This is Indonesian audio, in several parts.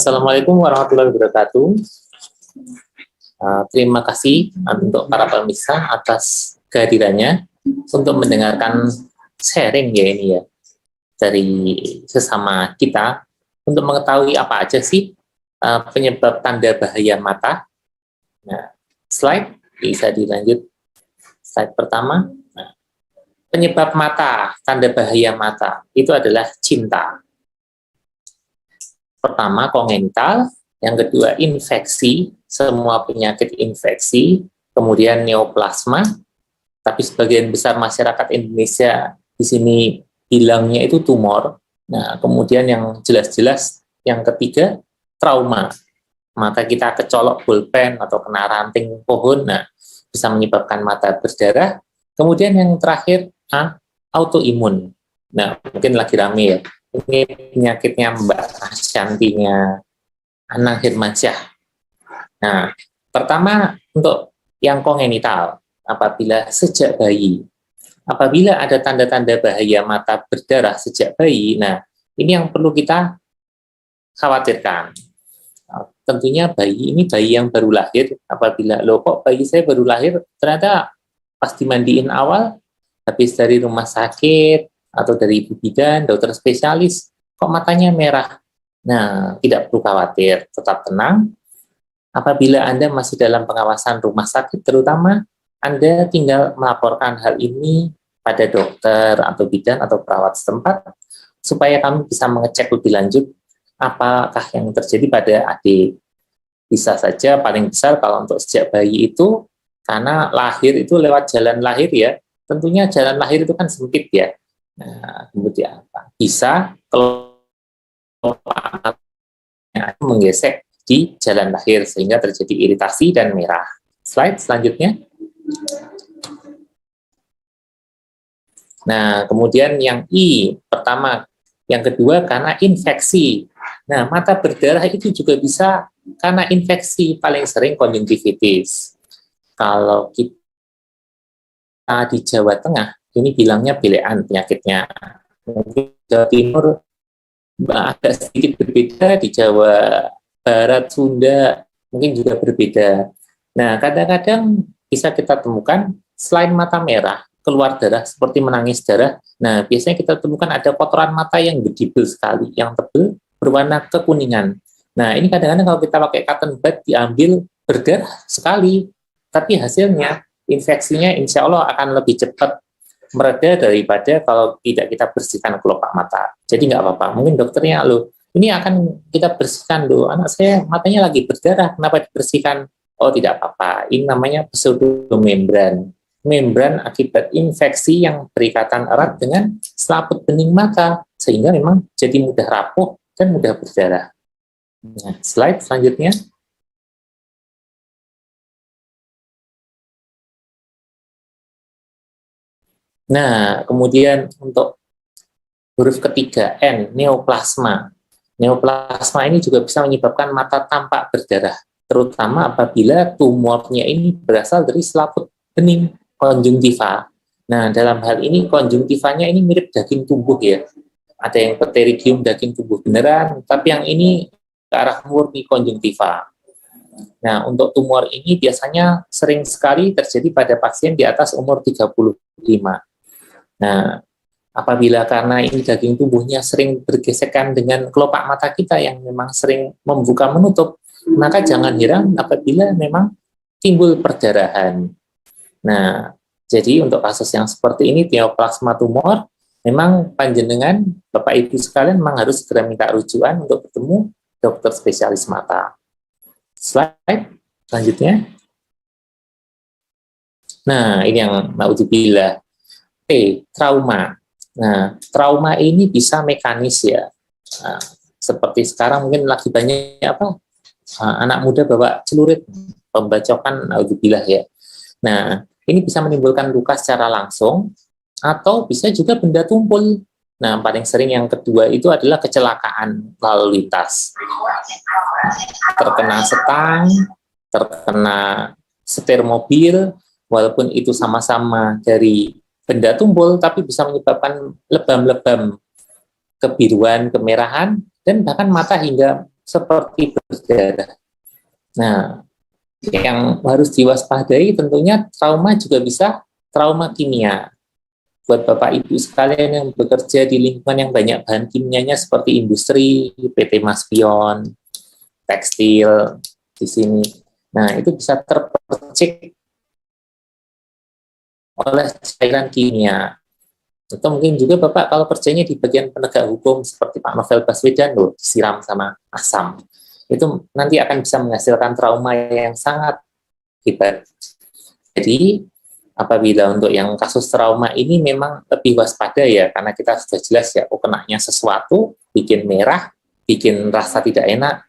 Assalamualaikum warahmatullahi wabarakatuh. Terima kasih untuk para pemirsa atas kehadirannya untuk mendengarkan sharing ya ini ya dari sesama kita untuk mengetahui apa aja sih penyebab tanda bahaya mata. Nah, slide bisa dilanjut. Slide pertama. Nah, penyebab mata, tanda bahaya mata itu adalah cinta. Pertama kongenital, yang kedua infeksi, semua penyakit infeksi, kemudian neoplasma, tapi sebagian besar masyarakat Indonesia di sini bilangnya itu tumor. Nah, kemudian yang jelas-jelas yang ketiga trauma, mata kita kecolok bolpen atau kena ranting pohon, nah bisa menyebabkan mata berdarah. Kemudian yang terakhir autoimun. Nah, mungkin lagi rame ya. Ini penyakitnya Mbak Ashantinya Anang Hirmansyah. Nah, pertama untuk yang kongenital, apabila sejak bayi, apabila ada tanda-tanda bahaya mata berdarah sejak bayi, nah ini yang perlu kita khawatirkan. Tentunya bayi ini bayi yang baru lahir, apabila loh kok bayi saya baru lahir, ternyata pas dimandiin awal, habis dari rumah sakit, atau dari ibu bidan, dokter spesialis, kok matanya merah. Nah, tidak perlu khawatir, tetap tenang. Apabila Anda masih dalam pengawasan rumah sakit, terutama Anda tinggal melaporkan hal ini pada dokter atau bidan atau perawat setempat, supaya kami bisa mengecek lebih lanjut apakah yang terjadi pada adik. Bisa saja paling besar kalau untuk sejak bayi itu, karena lahir itu lewat jalan lahir ya, tentunya jalan lahir itu kan sempit ya. Nah, kemudian bisa kalau menggesek di jalan lahir sehingga terjadi iritasi dan merah. Slide selanjutnya. Nah, kemudian yang I, pertama. Yang kedua karena infeksi. Nah, mata berdarah itu juga bisa karena infeksi, paling sering konjungtivitis. Kalau kita di Jawa Tengah, ini bilangnya belean penyakitnya. Mungkin Jawa Timur agak sedikit berbeda, di Jawa Barat, Sunda mungkin juga berbeda. Nah, kadang-kadang bisa kita temukan selain mata merah, keluar darah seperti menangis darah. Nah, biasanya kita temukan ada kotoran mata yang bedibel sekali, yang tebal, berwarna kekuningan. Nah, ini kadang-kadang kalau kita pakai cotton bud diambil berdarah sekali, tapi hasilnya infeksinya insya Allah akan lebih cepat mereda daripada kalau tidak kita bersihkan kelopak mata. Jadi nggak apa-apa. Mungkin dokternya, loh, ini akan kita bersihkan, loh, anak saya matanya lagi berdarah, kenapa dibersihkan? Oh, tidak apa-apa. Ini namanya pseudomembran. Membran akibat infeksi yang berikatan erat dengan selaput bening mata, sehingga memang jadi mudah rapuh dan mudah berdarah. Nah, slide selanjutnya. Nah, kemudian untuk huruf ketiga, N, neoplasma. Neoplasma ini juga bisa menyebabkan mata tampak berdarah, terutama apabila tumornya ini berasal dari selaput bening, konjungtiva. Nah, dalam hal ini konjungtivanya ini mirip daging tumbuh ya. Ada yang pterygium daging tumbuh beneran, tapi yang ini ke arah murni konjungtiva. Nah, untuk tumor ini biasanya sering sekali terjadi pada pasien di atas umur 35. Nah, apabila karena ini daging tubuhnya sering bergesekan dengan kelopak mata kita yang memang sering membuka menutup, maka jangan heran apabila memang timbul perdarahan. Nah, jadi untuk kasus yang seperti ini, neoplasma tumor, memang panjenengan, Bapak Ibu sekalian, memang harus segera minta rujukan untuk bertemu dokter spesialis mata. Slide selanjutnya. Nah, ini yang naudzubillah. Trauma. Nah, trauma ini bisa mekanis ya. Nah, seperti sekarang mungkin lagi banyak anak muda bawa celurit, pembacokan, naudzubillah ya. Nah, ini bisa menimbulkan luka secara langsung atau bisa juga benda tumpul. Nah, paling sering yang kedua itu adalah kecelakaan lalu lintas. Terkena setang, terkena setir mobil, walaupun itu sama-sama dari benda tumpul, tapi bisa menyebabkan lebam-lebam kebiruan, kemerahan, dan bahkan mata hingga seperti berdarah. Nah, yang harus diwaspadai tentunya trauma juga bisa trauma kimia. Buat Bapak Ibu sekalian yang bekerja di lingkungan yang banyak bahan kimianya seperti industri, PT Maspion, tekstil di sini. Nah, itu bisa terpercik oleh cairan kimia. Atau mungkin juga Bapak kalau kerjanya di bagian penegak hukum seperti Pak Novel Baswedan loh, disiram sama asam. Itu nanti akan bisa menghasilkan trauma yang sangat hebat. Jadi, apabila untuk yang kasus trauma ini memang lebih waspada ya, karena kita sudah jelas ya, kenanya sesuatu, bikin merah, bikin rasa tidak enak,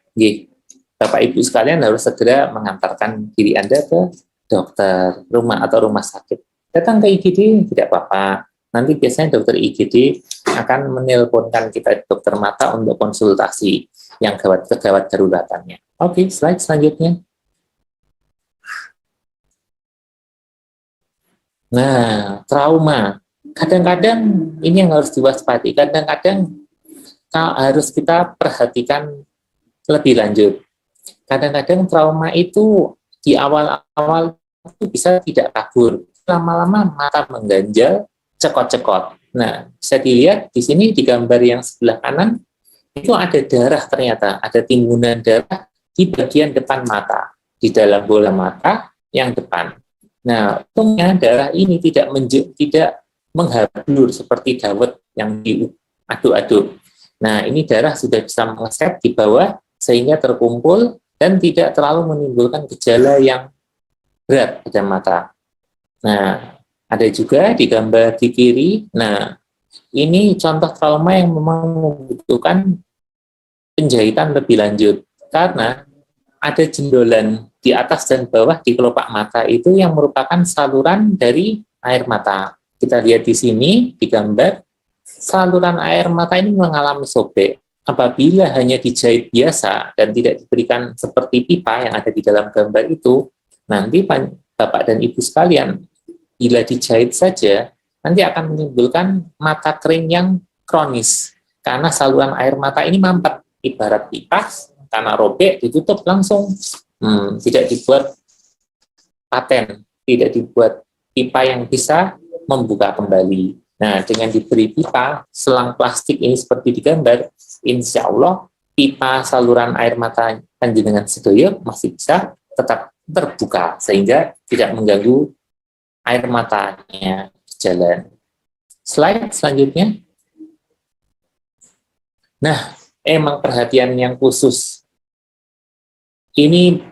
Bapak Ibu sekalian harus segera mengantarkan diri Anda ke dokter, rumah atau rumah sakit. Datang ke IGD, tidak apa-apa. Nanti biasanya dokter IGD akan menelponkan kita dokter mata untuk konsultasi yang gawat daruratannya. Oke, slide selanjutnya. Nah, trauma. Kadang-kadang ini yang harus diwaspadai. Kadang-kadang harus kita perhatikan lebih lanjut. Kadang-kadang trauma itu di awal-awal itu bisa tidak kabur. Lama-lama mata mengganjal, cekot-cekot. Nah, bisa dilihat di sini di gambar yang sebelah kanan, itu ada darah ternyata, ada timbunan darah di bagian depan mata, di dalam bola mata yang depan. Nah, untungnya darah ini tidak menghablur seperti dawet yang diaduk-aduk. Nah, ini darah sudah bisa mengeset di bawah sehingga terkumpul dan tidak terlalu menimbulkan gejala yang berat pada mata. Nah, ada juga di gambar di kiri. Nah, ini contoh trauma yang memang membutuhkan penjahitan lebih lanjut karena ada jendolan di atas dan bawah di kelopak mata itu yang merupakan saluran dari air mata. Kita lihat di sini di gambar, saluran air mata ini mengalami sobek. Apabila hanya dijahit biasa dan tidak diberikan seperti pipa yang ada di dalam gambar itu, nanti Bapak dan Ibu sekalian, bila dijahit saja, nanti akan menimbulkan mata kering yang kronis. Karena saluran air mata ini mampet, ibarat pipa, karena robek, ditutup langsung. Tidak dibuat paten, tidak dibuat pipa yang bisa membuka kembali. Nah, dengan diberi pipa, selang plastik ini seperti di gambar, insya Allah pipa saluran air mata panjenengan sedoyo masih bisa tetap terbuka sehingga tidak mengganggu air matanya berjalan. Slide selanjutnya. Nah, emang perhatian yang khusus. Ini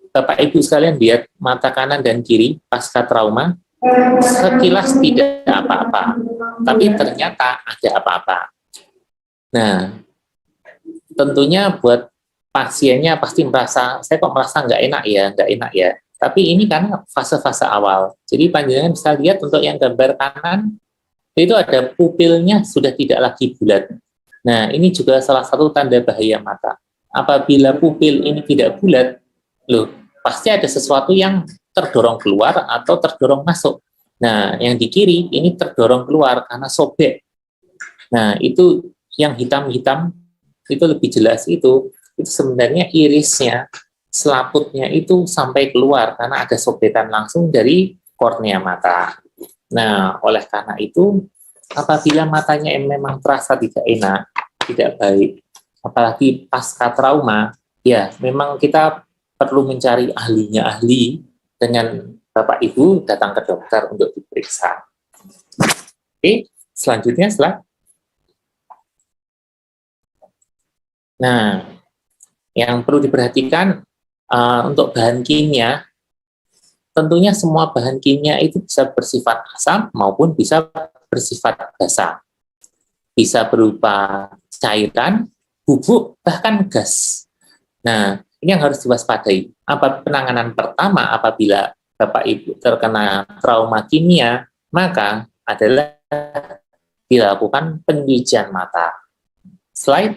Bapak Ibu sekalian lihat mata kanan dan kiri pasca trauma, sekilas tidak apa-apa, tapi ternyata ada apa-apa. Nah, tentunya buat pasiennya pasti merasa, saya kok merasa nggak enak ya. Tapi ini karena fase-fase awal. Jadi panjenengan bisa lihat untuk yang gambar kanan, itu ada pupilnya sudah tidak lagi bulat. Nah, ini juga salah satu tanda bahaya mata. Apabila pupil ini tidak bulat, pasti ada sesuatu yang terdorong keluar atau terdorong masuk. Nah, yang di kiri ini terdorong keluar karena sobek. Nah, itu yang hitam-hitam itu lebih jelas itu sebenarnya irisnya, selaputnya itu sampai keluar karena ada sobekan langsung dari kornea mata. Nah, oleh karena itu, apabila matanya memang terasa tidak enak, tidak baik, apalagi pasca trauma, ya memang kita perlu mencari ahli dengan Bapak Ibu datang ke dokter untuk diperiksa. Oke, selanjutnya slide. Nah, yang perlu diperhatikan untuk bahan kimia, tentunya semua bahan kimia itu bisa bersifat asam maupun bisa bersifat basa. Bisa berupa cairan, bubuk, bahkan gas. Nah, ini yang harus diwaspadai. Penanganan pertama apabila Bapak Ibu terkena trauma kimia, maka adalah dilakukan pencucian mata. Slide.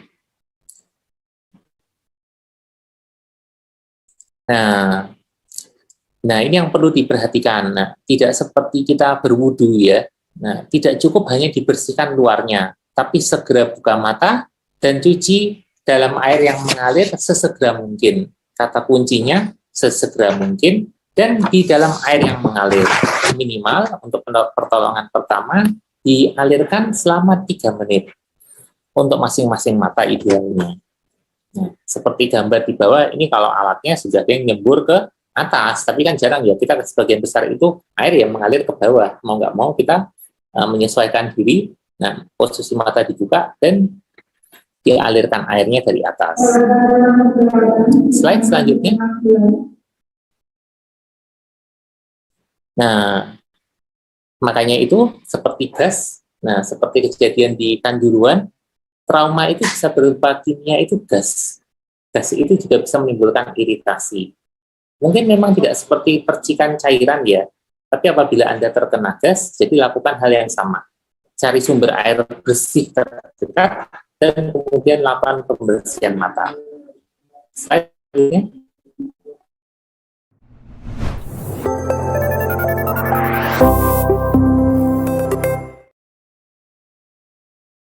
Nah, ini yang perlu diperhatikan. Nah, tidak seperti kita berwudu ya. Nah, tidak cukup hanya dibersihkan luarnya, tapi segera buka mata dan cuci dalam air yang mengalir sesegera mungkin. Kata kuncinya sesegera mungkin, dan di dalam air yang mengalir. Minimal untuk pertolongan pertama dialirkan selama 3 menit untuk masing-masing mata idealnya. Nah, seperti gambar di bawah ini, kalau alatnya sudah ada yang nyembur ke atas, tapi kan jarang ya, kita sebagian besar itu air yang mengalir ke bawah, mau nggak mau kita menyesuaikan diri. Nah, posisi mata dibuka dan dialirkan airnya dari atas. Slide selanjutnya. Nah, makanya itu seperti gas. Nah, seperti kejadian di Kanjuruhan, trauma itu bisa berupa kimia, itu gas. Gas itu juga bisa menimbulkan iritasi. Mungkin memang tidak seperti percikan cairan ya, tapi apabila Anda terkena gas, jadi lakukan hal yang sama. Cari sumber air bersih terdekat, dan kemudian lakukan pembersihan mata. Slide.